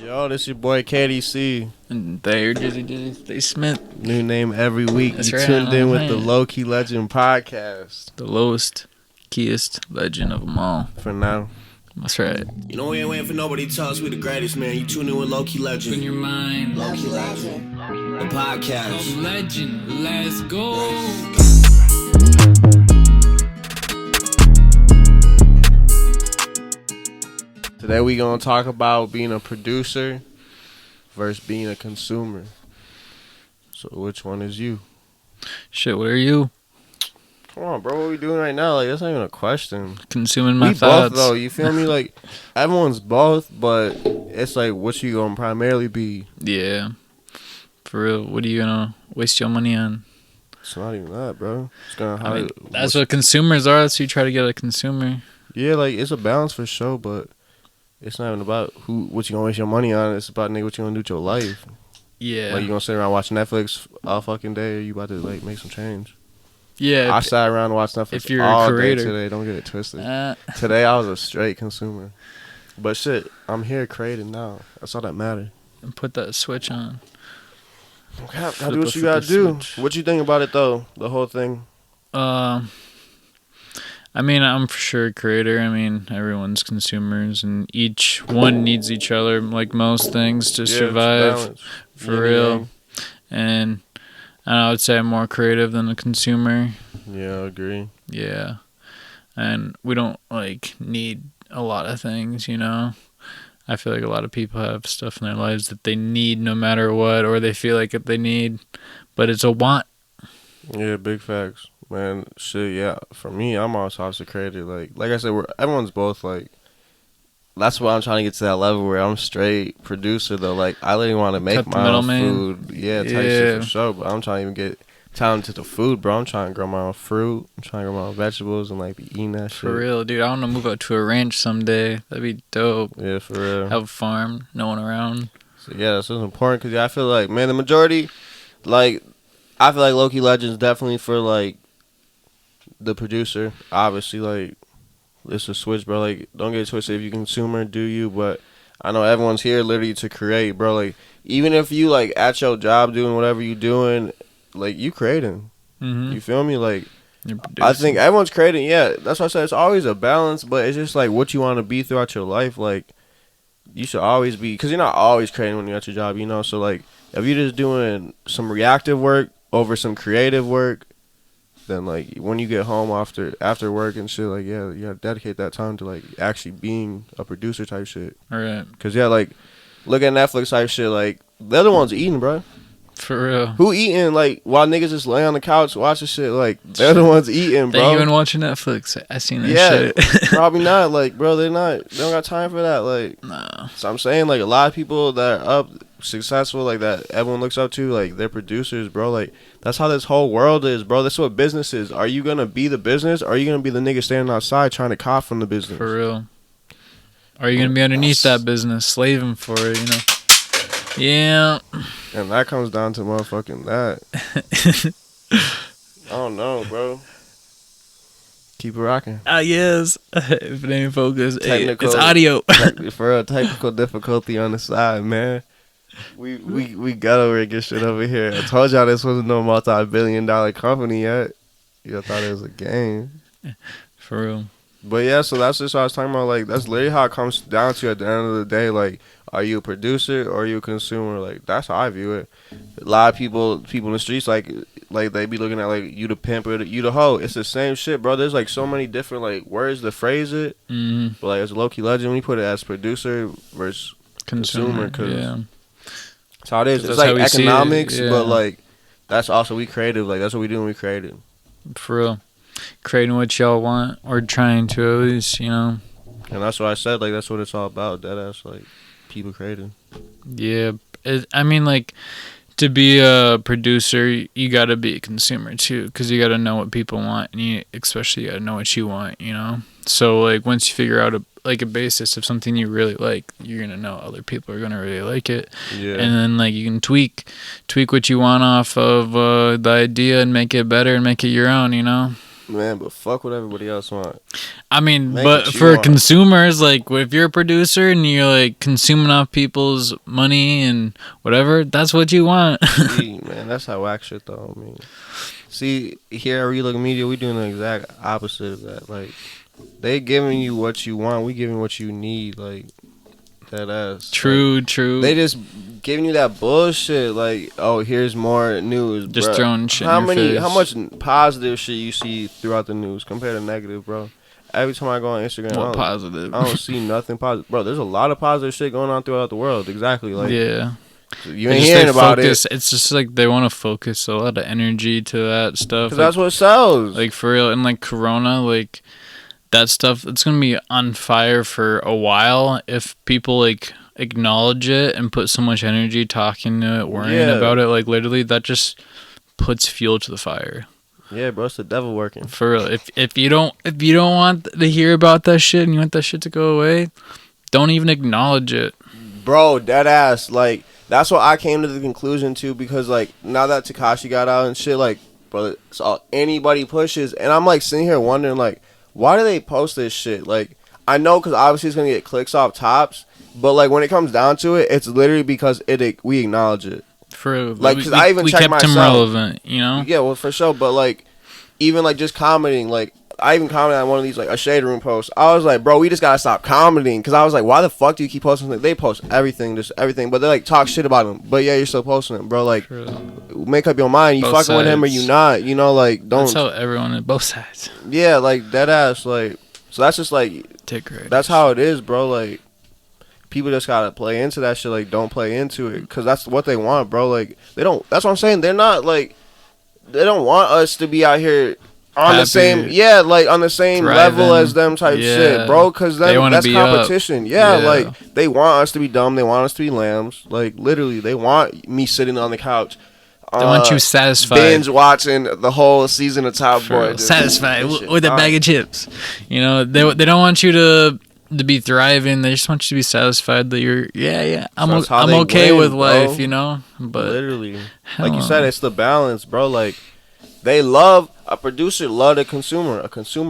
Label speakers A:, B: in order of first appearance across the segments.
A: Yo, this your boy KDC.
B: And Thayer Smith.
A: New name every week.
B: That's
A: You
B: right,
A: tuned in with
B: man.
A: the LowKey Legend Podcast.
B: The lowest, keyest legend of them all.
A: For now.
B: That's right.
C: You know we ain't waiting for nobody to tell us we the greatest, man. You tune in with LowKey Legend.
D: In your mind,
C: LowKey Legend. The podcast.
D: legend, let's go.
A: Today we gonna talk about being a producer versus being a consumer. So which one is you?
B: Shit, what are you?
A: Come on, bro. What we doing right now? Like, that's not even a question.
B: Consuming my
A: We
B: thoughts.
A: both, though. You feel me? Like, everyone's both, but it's like, what you gonna primarily be?
B: Yeah. For real, what are you gonna waste your money on?
A: It's not even that, bro. It's gonna
B: I mean, that's what consumers are. So you try to get a consumer.
A: Yeah, like, it's a balance for sure, but it's not even about what you gonna waste your money on. It's about, nigga, what you gonna do with your life.
B: Yeah.
A: Like, you gonna sit around watching Netflix all fucking day, or you about to, like, make some change?
B: Yeah.
A: I sat around and watched Netflix
B: if you're
A: all
B: a creator
A: day today. Don't get it twisted.
B: Uh,
A: Today, I was a straight consumer. But shit, I'm here creating now. That's all that matters.
B: and put that switch on.
A: Gotta do what you gotta do. What you think about it, though? The whole thing?
B: I mean, I'm for sure a creator. I mean, everyone's consumers, and each one needs each other, like most things, to survive. For real. And I would say I'm more creative than a consumer.
A: Yeah, I agree.
B: Yeah. And we don't, like, need a lot of things, you know? I feel like a lot of people have stuff in their lives that they need no matter what, or they feel like they need, but it's a want.
A: Yeah, big facts. Man, shit, yeah. For me, I'm also a creator. Like I said, everyone's both, like, that's why I'm trying to get to that level where I'm straight producer, though. Like, I literally want to make
B: Cut the
A: my own
B: middleman.
A: food. Yeah, type shit for sure. But I'm trying to even get talented to the food, bro. I'm trying to grow my own fruit. I'm trying to grow my own vegetables and, like, be eating that shit.
B: For real, dude. I want to move out to a ranch someday. That'd be dope.
A: Yeah, for real.
B: Have a farm, no one around.
A: So, yeah, that's what's important because I feel like, man, the majority, like, I feel like LowKey Legend's definitely for, like, the producer. Obviously, like, it's a switch, bro. Like, don't get it twisted. If you consumer, do you? But I know everyone's here literally to create, bro. Like, even if you, like, at your job doing whatever you doing, like, you creating.
B: Mm-hmm.
A: You feel me? Like,
B: You're producing.
A: I think everyone's creating. Yeah, that's why I said it's always a balance, but it's just, like, what you want to be throughout your life. Like, you should always be, because you're not always creating when you're at your job, you know? So, like, if you're just doing some reactive work over some creative work, then, like, when you get home after work and shit, like, yeah, you gotta dedicate that time to, like, actually being a producer type shit.
B: All right.
A: Because, yeah, like, look at Netflix type shit, like, they're the ones eating, bro.
B: For real.
A: Who eating, like, while niggas just lay on the couch watching shit, like, they're the ones eating, bro.
B: They even watching Netflix. I seen that
A: Yeah,
B: shit.
A: probably not, like, bro, they don't got time for that, like.
B: No.
A: So I'm saying, like, a lot of people that are up, successful, like, that everyone looks up to, like, they're producers, bro. Like, that's how this whole world is, bro. That's what business is. Are you gonna be the business, or are you gonna be the nigga standing outside trying to cop from the business?
B: For real. Are you going to be underneath that business, slaving for it, you know? Yeah.
A: And that comes down to motherfucking that. I don't know, bro. Keep it rocking.
B: Yes. If it ain't focused,
A: Technical-
B: it's audio.
A: For a technical difficulty on the side, man. We got over and get shit over here. I told y'all this wasn't no multi-billion-dollar company yet. You thought it was a game.
B: For real.
A: But yeah, so that's just what I was talking about. Like, that's literally how it comes down to at the end of the day. Like, are you a producer or are you a consumer? Like, that's how I view it. A lot of people in the streets, like they be looking at, like, you the pimp or you the hoe. It's the same shit, bro. There's, like, so many different, like, words to phrase it.
B: Mm-hmm.
A: But, like, as a LowKey Legend, when you put it as producer versus consumer, because
B: yeah.
A: that's how it is. It's
B: That's how
A: like
B: we see it,
A: economics,
B: yeah.
A: but, like, that's also we creative. Like, that's what we do when we creative.
B: For real. Creating what y'all want, or trying to at least, you know.
A: And that's what I said. Like, that's what it's all about. Deadass, like, people creative.
B: Yeah. I mean, like, to be a producer, you got to be a consumer, too, because you got to know what people want, and you especially got to know what you want, you know? So, like, once you figure out, a basis of something you really like, you're going to know other people are going to really like it.
A: Yeah.
B: And then, like, you can tweak what you want off of the idea and make it better and make it your own, you know?
A: Man, but fuck what everybody else want.
B: I mean,
A: Make
B: but
A: what you
B: for
A: want.
B: consumers, like if you're a producer and you're like consuming off people's money and whatever, that's what you want.
A: See, man, that's how whack shit though. I mean, see, here at Relook Media, we doing the exact opposite of that. Like, they giving you what you want, we giving what you need. Like, that ass.
B: True,
A: Like,
B: true.
A: they just giving you that bullshit. Like, oh, here's more news.
B: Just
A: bruh.
B: throwing shit in your face.
A: How much positive shit you see throughout the news compared to negative, bro? Every time I go on Instagram,
B: What positive?
A: I don't see nothing positive, bro. There's a lot of positive shit going on throughout the world. Exactly, like
B: yeah.
A: you ain't hearing about
B: focus,
A: it.
B: It's just like they want to focus a lot of energy to that stuff.
A: Cause that's what sells.
B: Like for real, and like Corona, like that stuff, it's gonna be on fire for a while if people like acknowledge it and put so much energy talking to it, worrying about it. Like literally, that just puts fuel to the fire.
A: Yeah, bro, it's the devil working.
B: For real, if you don't want to hear about that shit and you want that shit to go away, don't even acknowledge it,
A: Bro, dead ass. Like, that's what I came to the conclusion to, because like now that Tekashi got out and shit, like, bro, it's all anybody pushes, and I'm like sitting here wondering, like, why do they post this shit? Like, I know because obviously it's gonna get clicks off tops, but like when it comes down to it, it's literally because we acknowledge it.
B: for real.
A: Like, because I even
B: we
A: checked
B: kept
A: myself.
B: him relevant, you know.
A: Yeah, well, for sure. But like, even like just commenting, like I even commented on one of these like a Shade Room posts. I was like, bro, we just gotta stop commenting, because I was like, why the fuck do you keep posting? Like, they post everything, just everything, but they like talk shit about him. But yeah, you're still posting it, bro. Like, make up your mind. You
B: Both
A: fucking with him or you
B: sides.
A: not? You know, like don't.
B: That's how everyone at both sides
A: Yeah, like dead ass. Like, so that's just like
B: take credit.
A: that's how it is, bro. Like, people just gotta play into that shit. Like, don't play into it, because that's what they want, bro. Like, they don't. That's what I'm saying. They're not like, they don't want us to be out here on
B: Happy,
A: the same, like on the same
B: thriving.
A: level as them type shit, bro. Because
B: They
A: then
B: wanna
A: that's
B: be
A: competition.
B: up.
A: Yeah,
B: Yeah.
A: like they want us to be dumb. They want us to be lambs. Like literally, they want me sitting on the couch.
B: They want you satisfied.
A: Binge watching the whole season of Top
B: For
A: Boy.
B: real. Satisfied
A: This shit
B: with a bag
A: fire.
B: of chips. You know, they don't want you to be thriving. They just want you to be satisfied that you're I'm
A: that's how
B: I'm
A: they
B: okay
A: win,
B: with
A: bro.
B: life, you know. But
A: Literally,
B: hell
A: like you
B: no.
A: said, it's the balance, bro. Like, they love a producer, love a consumer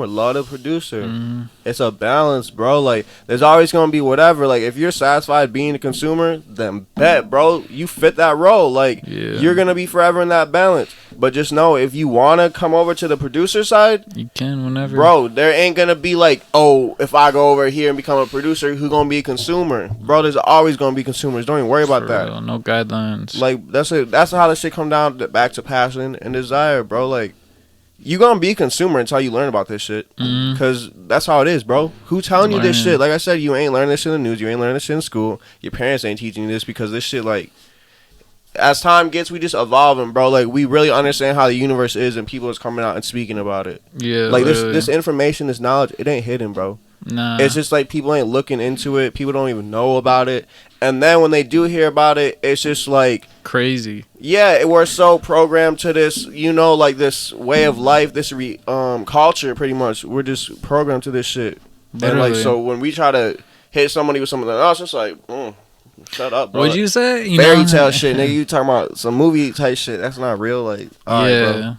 A: love a producer.
B: Mm-hmm.
A: It's a balance, bro. Like, there's always gonna be whatever. Like, if you're satisfied being a consumer, then bet, bro, you fit that role. Like, you're gonna be forever in that balance. But just know, if you wanna come over to the producer side,
B: you can whenever,
A: bro, there ain't gonna be like, oh, if I go over here and become a producer, who gonna be a consumer? Bro, there's always gonna be consumers. Don't even worry about
B: For
A: that.
B: real, no guidelines.
A: Like, that's it. That's how this shit come down back to passion and desire, bro. Like, you gonna be a consumer until you learn about this shit, because that's how it is, bro. Who telling you this
B: Learning.
A: shit? Like I said, you ain't learning this shit in the news. You ain't learning this shit in school. Your parents ain't teaching you this, because this shit, like, as time gets, we just evolving, bro. Like, we really understand how the universe is, and people is coming out and speaking about it.
B: Yeah,
A: Like,
B: literally.
A: this information, this knowledge, it ain't hidden, bro.
B: Nah,
A: It's just like people ain't looking into it. People don't even know about it. And then when they do hear about it, it's just like,
B: crazy.
A: yeah, we're so programmed to this, you know, like this way of life, this culture, pretty much. We're just programmed to this shit.
B: Literally.
A: And like, so when we try to hit somebody with something else, it's like, shut up, bro.
B: What'd you say? You
A: Fairy
B: know?
A: tale shit, nigga. You talking about some movie type shit? That's not real. Like, all right, bro.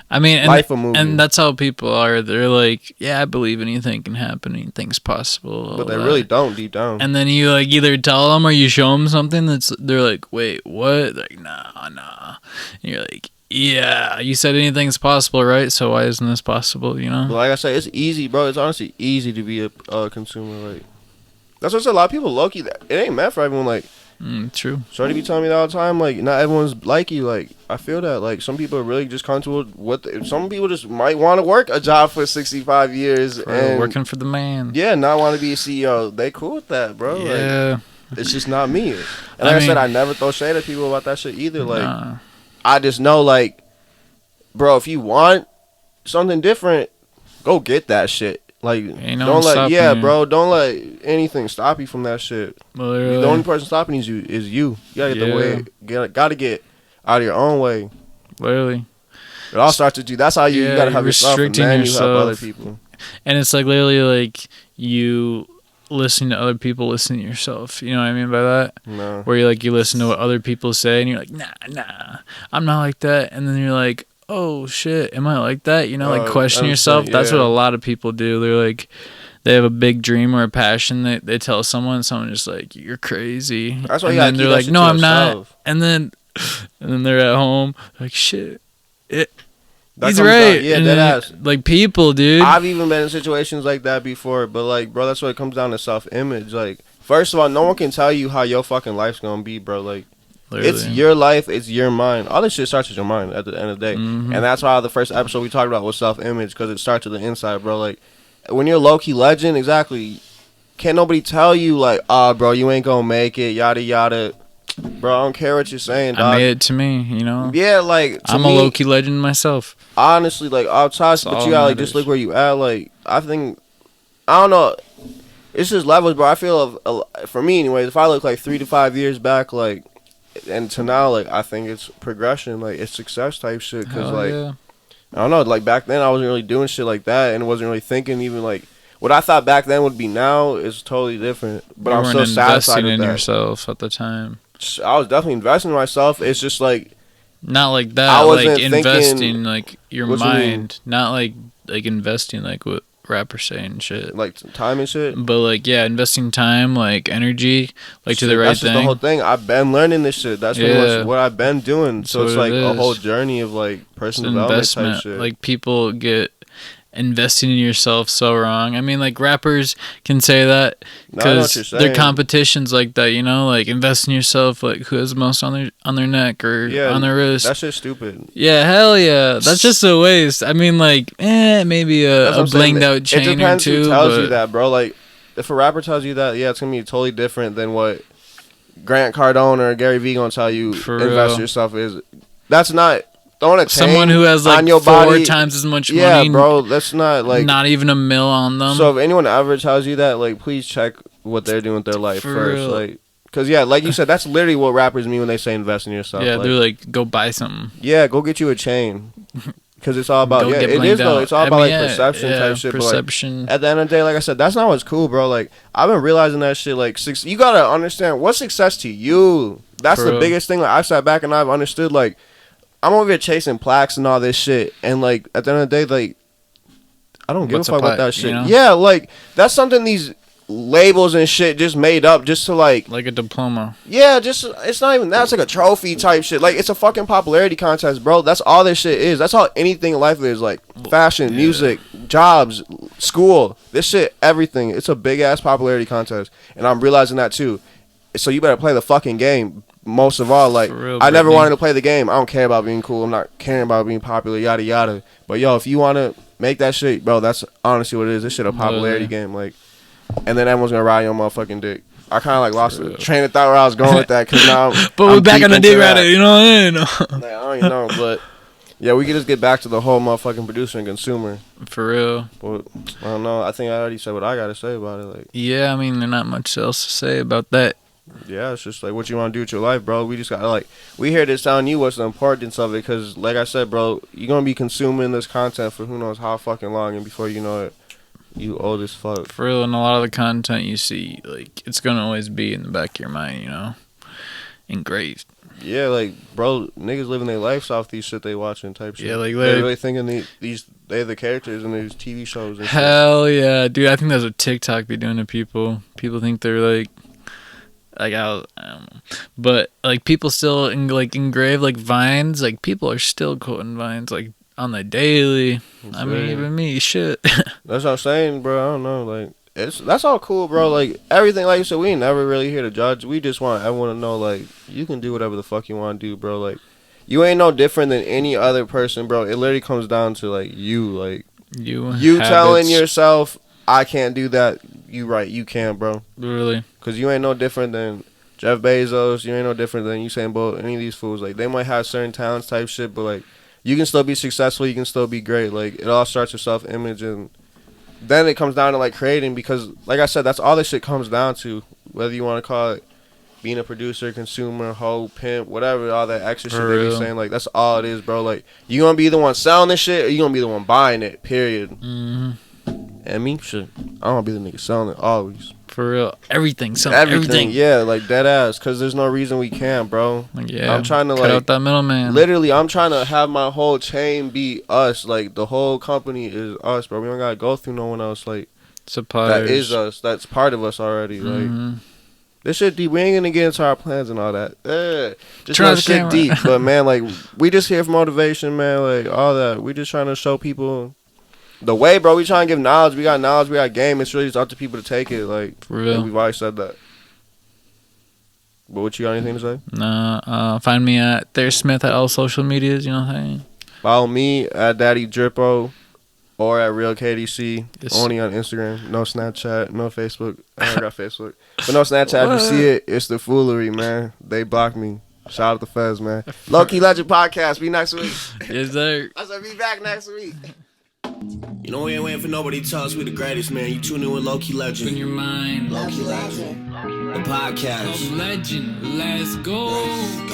B: I mean, and,
A: Life a movie.
B: and that's how people are. They're like, yeah, I believe anything can happen, anything's possible. all
A: But they
B: that.
A: really don't deep down.
B: And then you like either tell them or you show them something they're like, wait, what? They're like, nah. And you're like, yeah, you said anything's possible, right? So why isn't this possible? You know?
A: But like I said, it's easy, bro. It's honestly easy to be a consumer. Like, that's what I said. A lot of people low-key, that it ain't meant for everyone. Like,
B: True.
A: Shorty be telling me that all the time, like, not everyone's like you. Like, I feel that. Like, some people are really just comfortable with some people just might want to work a job for 65 years and
B: Working for the man.
A: yeah, not want to be a CEO. They cool with that, bro.
B: Yeah.
A: Like, it's just not me. And like I said, I never throw shade at people about that shit either. Like,
B: Nah.
A: I just know, like, bro, if you want something different, go get that shit. Like,
B: Ain't no
A: don't
B: one
A: let,
B: stopping
A: yeah,
B: you.
A: bro, don't let anything stop you from that shit.
B: Literally.
A: The only person stopping you is you. You gotta get the way, gotta get out of your own way.
B: Literally.
A: It all starts with you. That's how you gotta have yourself, and
B: restricting
A: then you help other
B: yourself.
A: people.
B: And it's like literally like you listening to other people, listening to yourself. You know what I mean by that?
A: No.
B: Where you listen to what other people say and you're like, nah, I'm not like that. And then you're like, oh shit, am I like that? You know, like question
A: I'm
B: yourself.
A: saying,
B: That's
A: yeah.
B: what a lot of people do. They're like, they have a big dream or a passion. They tell someone just like, you're crazy.
A: That's why
B: and
A: you gotta
B: then
A: keep
B: they're
A: that
B: like,
A: shit
B: no,
A: to
B: I'm not.
A: yourself.
B: And then they're at home like, shit.
A: That
B: He's
A: comes
B: right.
A: down- yeah,
B: And
A: dead
B: then,
A: ass.
B: like people, dude.
A: I've even been in situations like that before, but like, bro, that's what it comes down to, self-image. Like, first of all, no one can tell you how your fucking life's gonna be, bro. Like,
B: Literally.
A: it's your life, it's your mind. All this shit starts with your mind at the end of the day,
B: Mhm.
A: and that's why the first episode we talked about was self-image, because it starts with the inside, bro. Like, when you're low-key legend, exactly, can't nobody tell you like, bro, you ain't gonna make it, yada yada. Bro, I don't care what you're saying, dog.
B: I made it to me, you know.
A: Yeah, like, to
B: I'm
A: me,
B: a low-key legend myself.
A: honestly, like, outside,
B: That's
A: but
B: all
A: you gotta like
B: matters.
A: just look where you at. Like, I think, I don't know, it's just levels, bro. I feel for me, anyways, if I look like 3 to 5 years back, like, and to now, like, I think it's progression, like, it's success type shit. Cause
B: Hell
A: like,
B: yeah.
A: I don't know, like back then I wasn't really doing shit like that, and wasn't really thinking even like what I thought back then would be now is totally different. But
B: You
A: I'm
B: weren't
A: so satisfied
B: investing
A: with
B: in
A: that.
B: yourself at the time.
A: I was definitely investing in myself. It's just like,
B: Not like that.
A: I wasn't
B: like
A: thinking-
B: investing like your
A: What you mean?
B: mind. Not like investing like what rappers say and shit.
A: like time and shit.
B: But like investing time, like energy, like to the
A: Shit,
B: right
A: that's just the
B: thing.
A: whole thing. I've been learning this shit. That's pretty
B: Yeah.
A: much what I've been doing. So
B: That's
A: it's
B: what
A: like
B: it
A: a
B: is.
A: whole journey of like
B: It's
A: personal
B: an
A: development type
B: investment.
A: shit.
B: Like people get investing in yourself so wrong. I mean, like rappers can say that
A: No, I know what
B: because
A: you're
B: their
A: saying.
B: competitions like that. You know, like invest in yourself. Like who has the most on their neck or
A: Yeah,
B: on their wrist.
A: That shit's stupid.
B: Yeah, hell yeah. That's just a waste. I mean, like, maybe
A: That's
B: a
A: what I'm saying.
B: blinged out chain
A: It depends
B: or two.
A: who tells
B: but
A: you that, bro. Like, if a rapper tells you that, yeah, it's gonna be totally different than what Grant Cardone or Gary Vee gonna tell you.
B: For
A: Invest
B: real.
A: yourself is. That's not throwing a chain
B: someone who has like
A: on your
B: 4
A: body.
B: times as much
A: Yeah,
B: money,
A: bro. That's not like.
B: not even a mil on them.
A: So if anyone ever tells you that, like, please check what they're doing with their life
B: For
A: first,
B: real.
A: like. Cause yeah, like you said, that's literally what rappers mean when they say invest in yourself.
B: yeah,
A: like,
B: they're like, go buy something.
A: yeah, go get you a chain. Cause it's all about
B: Go
A: yeah,
B: get
A: it
B: blinged
A: is though.
B: out.
A: It's all
B: I
A: about
B: mean,
A: like
B: yeah,
A: perception
B: yeah,
A: type shit.
B: Perception.
A: But like, at the end of the day, like I said, that's not what's cool, bro. Like I've been realizing that shit. Like you gotta understand what's success to you. That's
B: For
A: the
B: real.
A: biggest thing. Like I sat back and I've understood. Like I'm over here chasing plaques and all this shit, and like at the end of the day, like I don't give
B: What's
A: a
B: a
A: fuck about
B: plaque,
A: that shit.
B: you know?
A: Yeah, like that's something these labels and shit just made up just to like
B: Like a diploma.
A: yeah, just it's not even that. It's like a trophy type shit. Like it's a fucking popularity contest, bro. That's all this shit is. That's all anything in life is. Like fashion,
B: Yeah.
A: music, jobs, school, this shit, everything. It's a big ass popularity contest, and I'm realizing that too. So you better play the fucking game. Most of all, like
B: For real,
A: I never
B: Brittany.
A: wanted to play the game. I don't care about being cool. I'm not caring about being popular. Yada yada. But yo, if you want to make that shit, bro, that's honestly what it is. This shit a popularity game. Like. And then everyone's gonna ride your motherfucking dick. I kind of like lost the train of thought where I was going with that because now.
B: But
A: I'm
B: we're back
A: deep
B: on the
A: into
B: dick
A: that.
B: rider, you know what I mean?
A: Like, I don't even know, but yeah, we can just get back to the whole motherfucking producer and consumer.
B: For real.
A: But I don't know. I think I already said what I gotta say about it. Like,
B: Yeah, I mean, there's not much else to say about that.
A: yeah, it's just like what you want to do with your life, bro. We just gotta like we here to telling you what's the importance of it because, like I said, bro, you're gonna be consuming this content for who knows how fucking long, and before you know it, you old as fuck.
B: For real, and a lot of the content you see, like, it's gonna always be in the back of your mind, you know? Engraved.
A: Yeah, like, bro, niggas living their lives off these shit they watching type shit.
B: Yeah, like,
A: they're
B: they-
A: really thinking they're the characters in these TV shows and shit.
B: Hell yeah, dude! I think that's what TikTok be doing to people. People think they're like I don't know, but like people still engrave like vines. Like people are still quoting vines like on the daily. I mean, even me, shit.
A: That's what I'm saying, bro. I don't know, like that's all cool, bro. Like everything, like you said, we ain't never really here to judge. We just want everyone to know, like, you can do whatever the fuck you want to do, bro. Like, you ain't no different than any other person, bro. It literally comes down to like you, like
B: you
A: telling
B: habits,
A: yourself, I can't do that. You right, you can, bro.
B: really.
A: Cause you ain't no different than Jeff Bezos. You ain't no different than Usain Bolt. Any of these fools, like they might have certain talents type shit, but like you can still be successful. You can still be great. Like it all starts with self-image, and then it comes down to like creating. Because like I said, that's all this shit comes down to. Whether you want to call it being a producer, consumer, hoe, pimp, whatever, all that extra shit
B: For
A: they be
B: real.
A: saying. Like that's all it is, bro. Like you gonna be the one selling this shit, or you gonna be the one buying it. Period.
B: Hmm.
A: And me, shit, I don't be the nigga selling it always.
B: For real, everything.
A: Yeah, like dead ass. Cause there's no reason we can't, bro.
B: Like, yeah,
A: I'm trying to
B: cut out that middleman.
A: Literally, I'm trying to have my whole chain be us. Like the whole company is us, bro. We don't gotta go through no one else. Like
B: Suppliers.
A: that is us. That's part of us already. Like this shit deep. We ain't gonna get into our plans and all that. Just
B: Turn
A: no
B: on the
A: shit
B: camera.
A: deep. But man, like we just here for motivation, man. Like all that. We just trying to show people the way, bro. We trying to give knowledge. We got knowledge. We got game. It's really just up to people to take it. Like
B: For real.
A: we've always said that. But what you got anything to say?
B: Nah. Find me at Thayer Smith at all social medias. You know what I'm saying?
A: Follow me at Daddy Drippo or at Real KDC.
B: Yes.
A: Only on Instagram. No Snapchat. No Facebook. I don't got Facebook. But no Snapchat. If you see it, it's the foolery, man. They blocked me. Shout out to Fez, man. LowKey Legend Podcast. Be next week.
B: Yes, sir.
A: I said be back next week.
C: You know we ain't waiting for nobody to tell us we the greatest, man. You tune in with LowKey Legend.
D: In your mind.
C: LowKey Legend. The podcast.
D: Legend. Let's go.